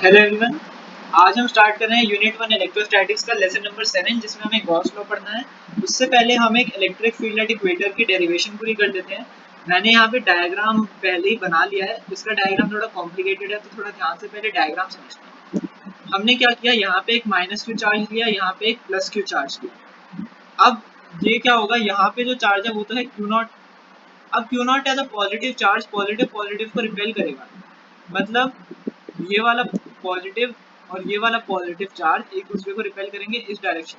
Hello everyone. आज हम start कर रहे हैं यूनिट 1 इलेक्ट्रोस्टैटिक्स का लेसन नंबर 7 जिसमें हमें गॉस लॉ पढ़ना है। उससे पहले हम एक इलेक्ट्रिक फील्ड एट इक्वेटर की डेरिवेशन पूरी कर देते हैं। मैंने यहाँ पे डायग्राम पहले ही बना लिया है। इसका डायग्राम थोड़ा कॉम्प्लिकेटेड है तो थोड़ा ध्यान से पहले डायग्राम समझते हैं। हमने क्या किया, यहाँ पे एक माइनस क्यू चार्ज लिया, यहाँ पे एक प्लस क्यू चार्ज लिया। अब ये क्या होगा, यहाँ पे जो चार्ज है वो तो है क्यू नॉट। अब Q naught as a positive charge positive positive को रिपेल करेगा। मतलब ये वाला पॉजिटिव और ये वाला पॉजिटिव चार्ज एक दूसरे को रिपेल करेंगे इस डायरेक्शन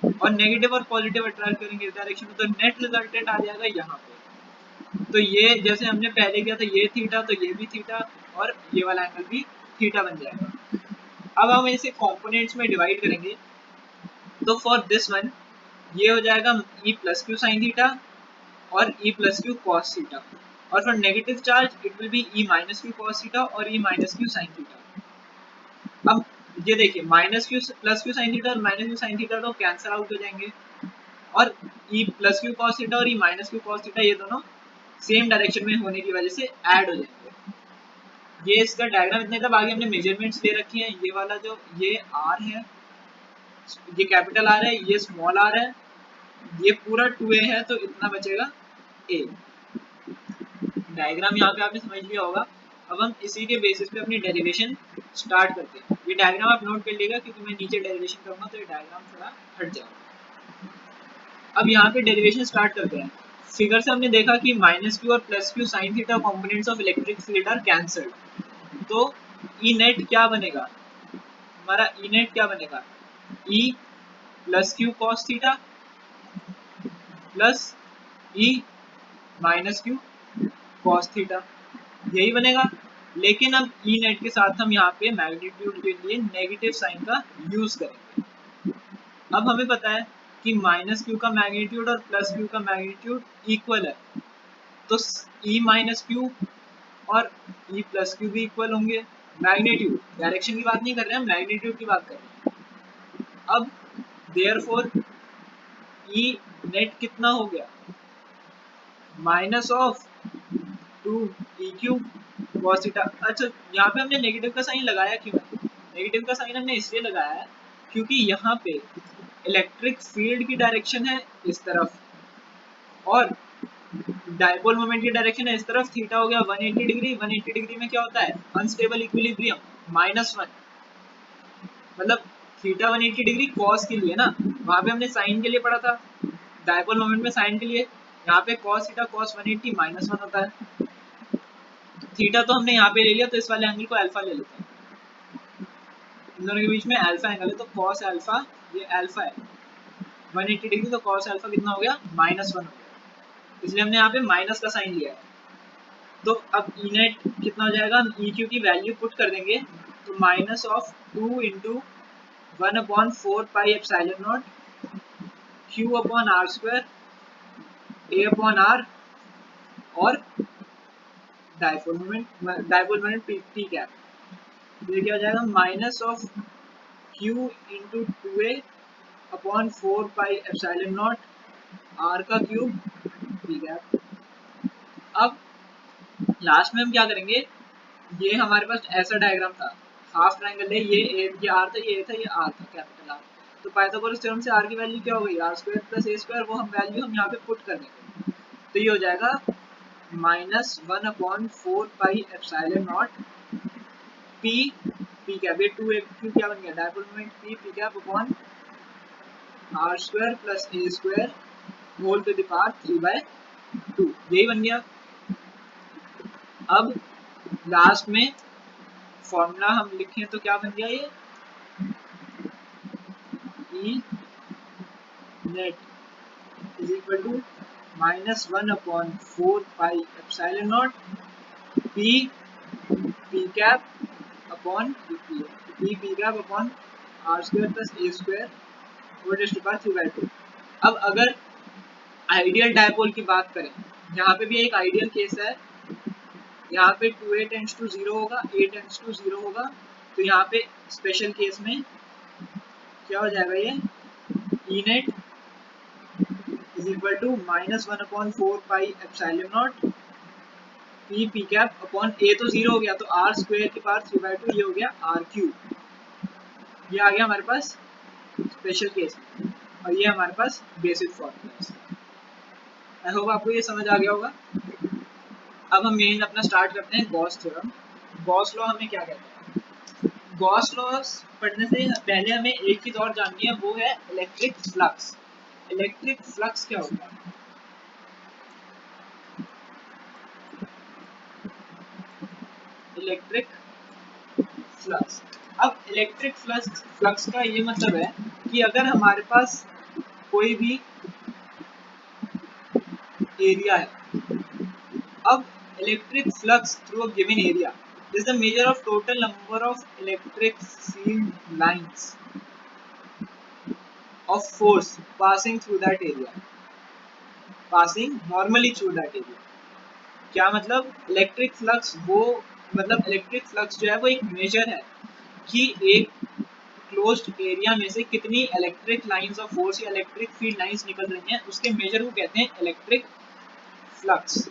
में, और नेगेटिव और पॉजिटिव अट्रैक्ट करेंगे इस डायरेक्शन में। तो नेट रिजल्टेंट आ जाएगा यहाँ पे। तो ये जैसे हमने पहले किया था, ये थीटा तो ये भी थीटा, और ये वाला एंगल भी थीटा बन जाएगा। अब हम इसे कंपोनेंट्स में डिवाइड करेंगे। तो फॉर दिस वन ये हो जाएगा E plus Q sine theta और E plus Q cos theta, और for negative charge it will be E minus Q cos theta और E minus Q sine theta. अब ये देखिए, minus Q plus Q sine theta और minus Q sine theta तो cancel out हो जाएंगे, और E plus Q cos theta और E minus Q cos theta ये दोनों सेम डायरेक्शन में होने की वजह से ऐड हो जाएंगे। ये इसका डायग्राम इतने तक। आगे हमने मेजरमेंट्स ले रखी हैं। ये वाला जो ये आर है, ये कैपिटल आर है, ये स्मॉल आर है, ये पूरा 2a है, तो इतना बचेगा a। डायग्राम यहाँ पे आपने समझ लिया होगा। अब हम इसी के बेसिस पे अपनी डेरिवेशन स्टार्ट करते हैं। ये डायग्राम आप नोट कर लीजिएगा क्योंकि मैं नीचे डेरिवेशन करूंगा तो ये डायग्राम थोड़ा हट जाएगा। अब यहाँ पे डेरिवेशन स्टार्ट करते हैं। फिगर से हमने देखा कि माइनस क्यू और plus Q sine theta components of electric field are cancelled. तो ई नेट क्या बनेगा, हमारा ई नेट क्या बनेगा, E plus Q cos theta plus E minus Q cos theta, यही बनेगा। लेकिन अब ई नेट के साथ हम यहाँ पे मैग्नीट्यूड के लिए नेगेटिव साइन का यूज करेंगे। अब हमें पता है कि माइनस क्यू का मैग्नीट्यूड और प्लस क्यू का मैग्नीट्यूड इक्वल है, तो ई माइनस क्यू और ई प्लस क्यू भी इक्वल होंगे। मैग्नीट्यूड, डायरेक्शन की बात नहीं कर रहे हैं, मैग्नीट्यूड की बात कर रहे हैं। अब देयरफॉर ई नेट कितना हो गया, minus of 2 E Q cos theta. अच्छा, यहाँ पे हमने नेगेटिव का साइन लगाया क्यों है? नेगेटिव का साइन हमने इसलिए लगाया है क्योंकि यहाँ पे इलेक्ट्रिक फील्ड की डायरेक्शन है इस तरफ, और डायपोल मोमेंट की डायरेक्शन है इस तरफ। थीटा हो गया 180 डिग्री। 180 डिग्री में क्या होता है, अनस्टेबल इक्विलिब्रियम -1। मतलब थीटा 180 डिग्री कॉस के लिए ना, वहाँ पे हमने साइन के लिए पढ़ा था, डायपोल मोमेंट में साइन के लिए। यहाँ पे कॉस थीटा कॉस 180 -1 होता है। थीटा तो हमने यहाँ पे ले लिया, तो इस वाले एंगल को अल्फा ले लेते हैं। इन दोनों के बीच में अल्फा एंगल है, तो कॉस अल्फा, ये अल्फा है 180 डिग्री, तो कॉस अल्फा कितना हो गया, -1 हो गया। इसलिए हमने यहाँ पे माइनस का साइन लिया है। तो अब ई नेट कितना हो जाएगा, हम ई क्यू की वैल्यू पुट कर देंगे, तो minus of 2 into 1/4 pi epsilon naught Q upon R square A upon R, और डायपोल मोमेंट पी कैप। ये क्या हो जाएगा, minus of Q into 2a upon 4 pi epsilon naught R का क्यूब पी कैप। अब लास्ट में हम क्या करेंगे, ये हमारे पास ऐसा डायग्राम था, हाफ ट्रायंगल है, ये आर था, ये था, ये आर था, कैपिटल आर। तो पाइथागोरस थ्योरम से आर की वैल्यू क्या हो गई, R square plus A square, वो हम वैल्यू हम यहाँ पे पुट कर देंगे। तो ये हो जाएगा -1/4 pi epsilon not P P cap, ये 2 क्यू क्या बन गया, dipole moment P cap upon R square plus A square whole to the power 3/2, यही बन गया। अब लास्ट में फॉर्मूला हम लिखें तो क्या बन गया, ये E net is equal to -1/4 pi epsilon not P cap upon P cap upon R square plus A square whole to the power 3/2। अब अगर आइडियल डायपोल की बात करें, यहाँ पे भी एक आइडियल केस है, यहाँ पे 2a टेंड्स टू 0 होगा, a टेंड्स टू 0 होगा, तो यहाँ पे स्पेशल केस में क्या हो जाएगा, ये E net is equal to -1/4 pi epsilon not P P cap upon A तो जीरो हो गया, तो आर स्क्वायर की पावर 3/2, ये हो गया आर क्यूब। ये आ गया हमारे पास स्पेशल केस, और ये हमारे पास बेसिक फॉर्मूला है। आई होप आपको ये समझ आ गया होगा। अब हम मेन अपना स्टार्ट करते हैं गॉस थ्योरम। गॉस लॉ हमें क्या कहता है? गॉस लॉ पढ़ने से पहले हमें एक चीज और जाननी है, वो है इलेक्ट्रिक फ्लक्स। इलेक्ट्रिक फ्लक्स क्या होता है? इलेक्ट्रिक फ्लक्स, अब इलेक्ट्रिक फ्लक्स का ये मतलब है कि अगर हमारे पास कोई भी एरिया है, अब electric flux through a given area is the measure of total number of electric field lines of force passing through that area, passing normally through that area। क्या मतलब? इलेक्ट्रिक फ्लक्स वो मतलब इलेक्ट्रिक फ्लक्स जो है वो एक major है कि एक क्लोज्ड एरिया में से कितनी इलेक्ट्रिक लाइंस ऑफ फोर्स या इलेक्ट्रिक फील्ड लाइंस निकल रही हैं, उसके मेजर को कहते हैं electric flux.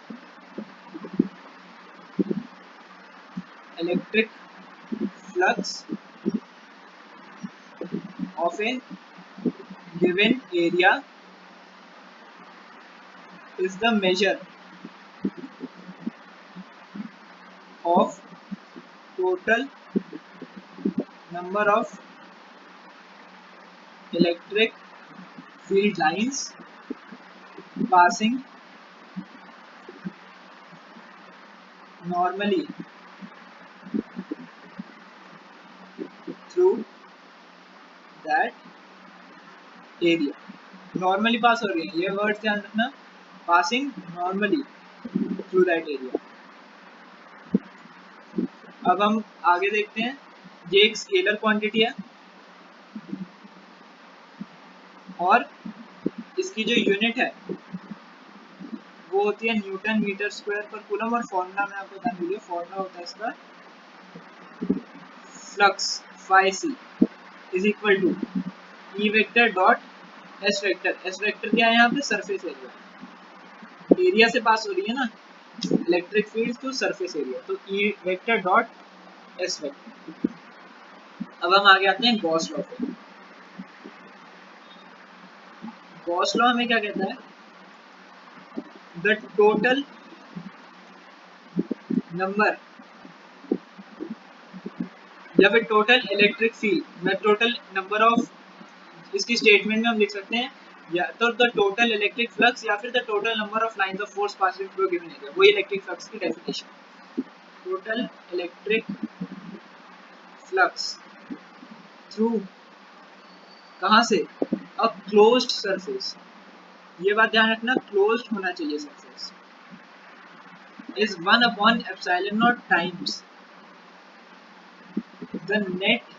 Electric flux of a given area is the measure of total number of electric field lines passing normally through that area। Normally pass हो रही है, ये वर्ड ध्यान रखना, passing normally through that area. अब हम आगे देखते हैं, ये एक स्केलर क्वांटिटी है और इसकी जो यूनिट है वो होती है न्यूटन मीटर स्क्वायर पर कूलम, और फॉर्मूला मैं आपको बता दूंगा, फॉर्मूला होता है इसका flux phi C is equal to E vector dot S vector. S vector क्या है यहाँ पे? सरफेस एरिया, एरिया से पास हो रही है ना electric field to surface area, तो E vector dot S vector. अब हम आगे आते हैं गॉस लॉ पे। गॉस लॉ हमें क्या कहता है? द टोटल नंबर या फिर टोटल इलेक्ट्रिक फील्ड, मैं टोटल नंबर ऑफ, इसकी स्टेटमेंट में हम लिख सकते हैं या तो द टोटल इलेक्ट्रिक फ्लक्स या फिर the total number of lines of force passing through given area, वही इलेक्ट्रिक फ्लक्स की definition. Total electric flux through, कहां से? अ क्लोज्ड सरफेस, ये बात ध्यान रखना, क्लोज्ड होना चाहिए surface, is 1 upon epsilon naught times the net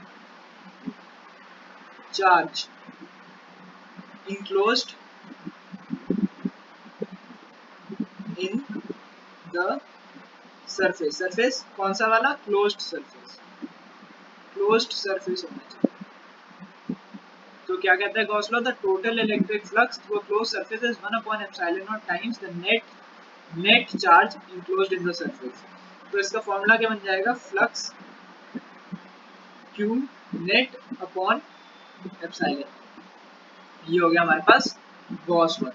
charge enclosed in the surface। Surface कौन सा वाला? क्लोज्ड सरफेस, क्लोज्ड सरफेस होना चाहिए। तो क्या कहता है Gauss law? The total electric flux through a closed surface is 1 upon epsilon naught times the net charge enclosed in the surface। तो इसका फॉर्मूला क्या बन जाएगा? Flux Q net upon epsilon, ये हो गया हमारे पास गॉस लॉ।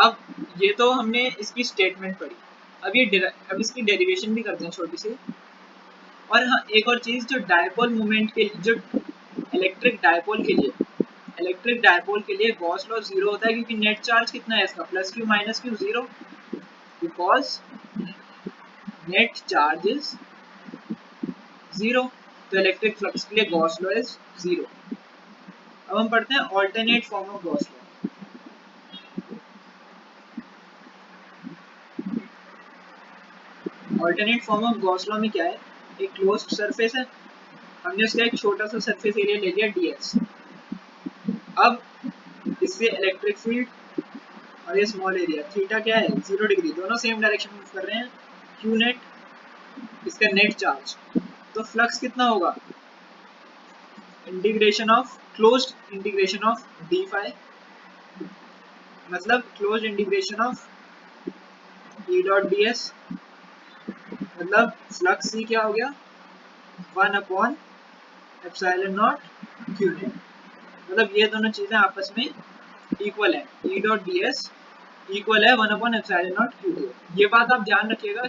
अब ये तो हमने इसकी स्टेटमेंट पढ़ी, अब इसकी डेरिवेशन भी करते हैं छोटी सी। और हाँ, एक और चीज, जो डायपोल मोमेंट के, जो इलेक्ट्रिक डायपोल के लिए गॉस लॉ जीरो होता है, क्योंकि नेट चार्ज कितना है इसका? Plus Q minus Q, zero, because net charge is zero. तो इलेक्ट्रिक फ्लक्स के लिए गॉस लॉ इज जीरो। अब हम पढ़ते हैं alternate form of Gauss law. Alternate form of Gauss law में क्या है? एक क्लोज्ड सरफेस है, हमने उसका एक छोटा सा सरफेस एरिया ले लिया ds। अब इससे इलेक्ट्रिक फील्ड और ये स्मॉल एरिया थीटा क्या है? 0 डिग्री, दोनों सेम डायरेक्शन में मूव कर रहे हैं। क्यू नेट, इसका नेट चार्ज, तो फ्लक्स कितना होगा? Integration of, closed integration of D phi, मतलब closed integration of E dot ds मतलब फ्लक्स सी क्या हो गया 1/एप्सिलॉन नॉट क्यू नेट, मतलब ये दोनों चीजें आपस में इक्वल है, ई डॉट डी एस इक्वल है 1/एप्सिलॉन नॉट क्यू नेट। ये बात आप ध्यान रखिएगा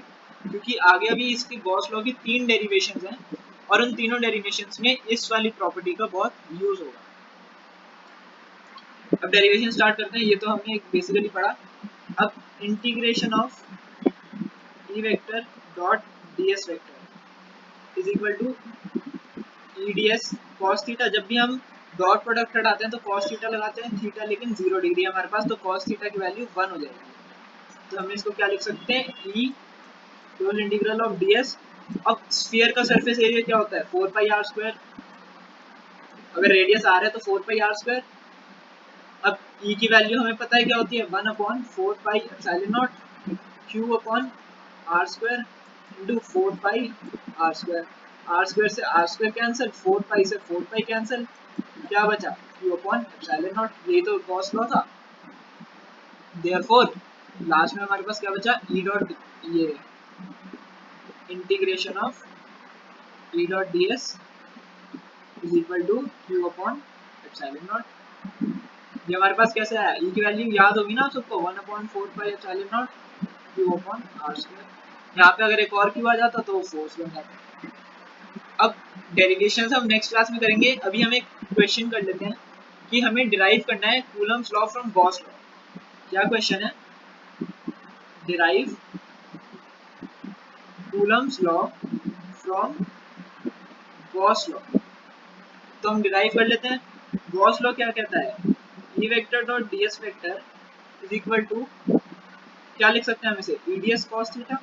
क्योंकि आगे अभी इसकी गॉस लॉ की 3 डेरिवेशंस हैं और उन तीनों डेरिवेशंस में इस वाली प्रॉपर्टी का बहुत यूज होगा। अब डेरिवेशन स्टार्ट करते हैं, ये तो हमने बेसिकली पढ़ा। अब integration of E vector dot D S vector is equal to E D S cos theta. जब भी हम डॉट प्रोडक्ट हटाते हैं तो कॉस थीटा लगाते हैं, थीटा लेकिन 0 डिग्री हमारे पास, तो कॉस थीटा की वैल्यू 1 हो जाएगी। तो हम इसको क्या लिख सकते हैं, E close integral of D S. अब स्फीयर का सरफेस एरिया क्या होता है 4 पाई आर स्क्वायर, अगर रेडियस आर है तो 4 पाई आर स्क्वायर। अब ई की वैल्यू हमें पता है क्या होती है 1/4 pi epsilon naught Q upon R square into 4 pi R square. R square से आर स्क्वायर कैंसिल, 4 पाई से 4 पाई कैंसिल, क्या बचा क्यू अपॉन एप्सिलॉन नॉट। यही तो गॉस लॉ था। देयरफॉर लास्ट में हमारे पास क्या बचा ई डॉट, ये integration of E dot D S is equal to Q upon epsilon naught. ये हमारे पास कैसे आया, ई की वैल्यू याद होगी ना सबको 1/4 pi epsilon naught Q upon R square. यहाँ पे अगर एक और क्यू आ जाता तो फोर्स बन जाता। अब डेरिवेशंस हम नेक्स्ट क्लास में करेंगे। अभी हम एक क्वेश्चन कर लेते हैं कि हमें डिराइव करना है Coulomb's law from Gauss law. क्या क्वेश्चन है, derive Coulomb's law from Gauss law. तो हम डिराइव कर लेते हैं। गॉस लॉ क्या कहता है, E vector dot D S vector is equal to, क्या लिख सकते हैं हम इसे, E D S cos theta.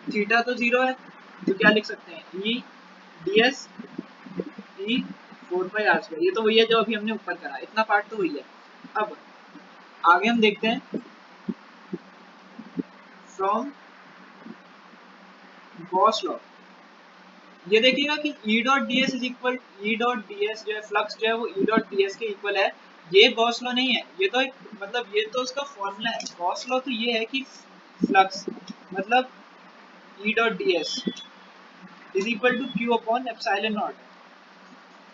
Theta तो 0 है तो क्या लिख सकते हैं, E D S E 4 pi R square. ये तो वही है जो अभी हमने ऊपर करा, इतना पार्ट तो वही है। अब आगे हम देखते हैं फ्रॉम गॉस लॉ। ये देखिएगा कि ई dot D S is equal, E dot D S जो है फ्लक्स जो है वो ई डॉट डी एस के इक्वल है। ये गॉस लॉ नहीं है, ये तो एक मतलब ये तो उसका फॉर्मूला है। गॉस लॉ तो ये है कि फ्लक्स मतलब E dot D S is equal to Q upon epsilon naught,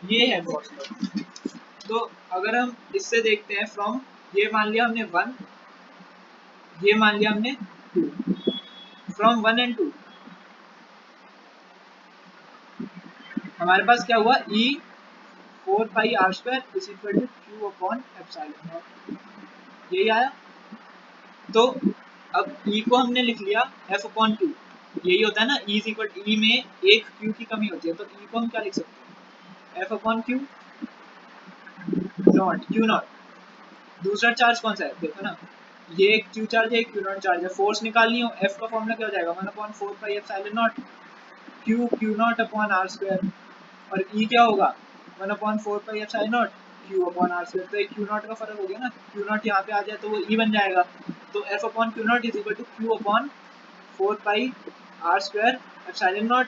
ये है गॉस लॉ। तो अगर हम इससे देखते हैं फ्रॉम, ये मान लिया हमने 1, ये मान लिया हमने 2, फ्रॉम 1 एंड 2 हमारे पास क्या हुआ, E 4 pi R square is equal to Q upon epsilon not, यही आया। तो अब ई को हमने लिख लिया एफ अपॉन क्यू, यही होता है ना, ई इज इक्वल, ई में एक क्यू की कमी होती है तो ई को हम क्या लिख सकते हैं, F upon Q not, Q not. दूसरा चार्ज कौन सा है देखो ना, ये एक क्यू चार्ज है, एक क्यू नॉट चार्ज है। फोर्स निकालनी हो, एफ का फॉर्मूला क्या हो जाएगा 1/4 pi epsilon naught Q Q naught upon R square, और ई क्या होगा 1/4 pi epsilon naught Q upon R square. तो एक क्यू नॉट का फर्क हो गया ना, क्यू नॉट यहाँ पे आ जाए तो वो ई बन जाएगा। तो F upon Q naught is equal to Q upon 4 pi R square epsilon naught.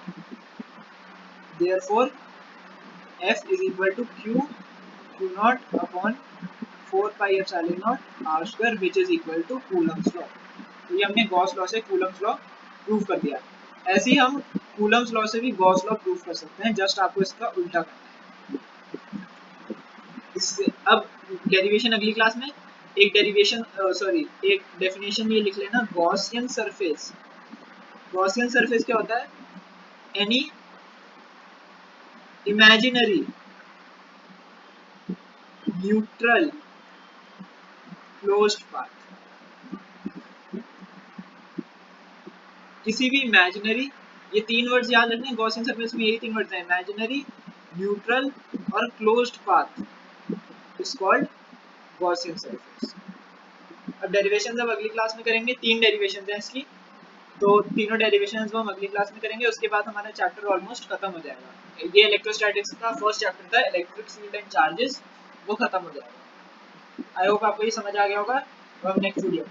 Therefore F is equal to Q Q naught upon 4 pi epsilon naught R square which is equal to coulomb's law. तो ये हमने Gauss law से coulomb's law prove कर दिया। ऐसे ही हम Coulomb's law से भी गॉस लॉ प्रूव कर सकते हैं, जस्ट आपको इसका उल्टा करना है। इससे अब डेरिवेशन अगली क्लास में, एक डेरिवेशन सॉरी एक डेफिनेशन ये लिख लेना, गॉसियन सरफेस। गॉसियन सरफेस क्या होता है, any imaginary neutral closed path, किसी भी इमेजिनरी, ये 3 वर्ड्स याद रखने हैं गॉसियन सरफेस में, यही 3 वर्ड्स हैं, इमेजिनरी न्यूट्रल और closed path is called Gaussian surface. अब डेरिवेशन अब अगली क्लास में करेंगे, 3 डेरिवेशन हैं इसकी, तो तीनों डेरिवेशन हम अगली क्लास में करेंगे। उसके बाद हमारा चैप्टर ऑलमोस्ट खत्म हो जाएगा। ये इलेक्ट्रोस्टैटिक्स का फर्स्ट चैप्टर था, इलेक्ट्रिक फील्ड एंड चार्जेस, वो खत्म हो जाएगा। आई होप आपको ये समझ आ गया होगा। अब नेक्स्ट वीडियो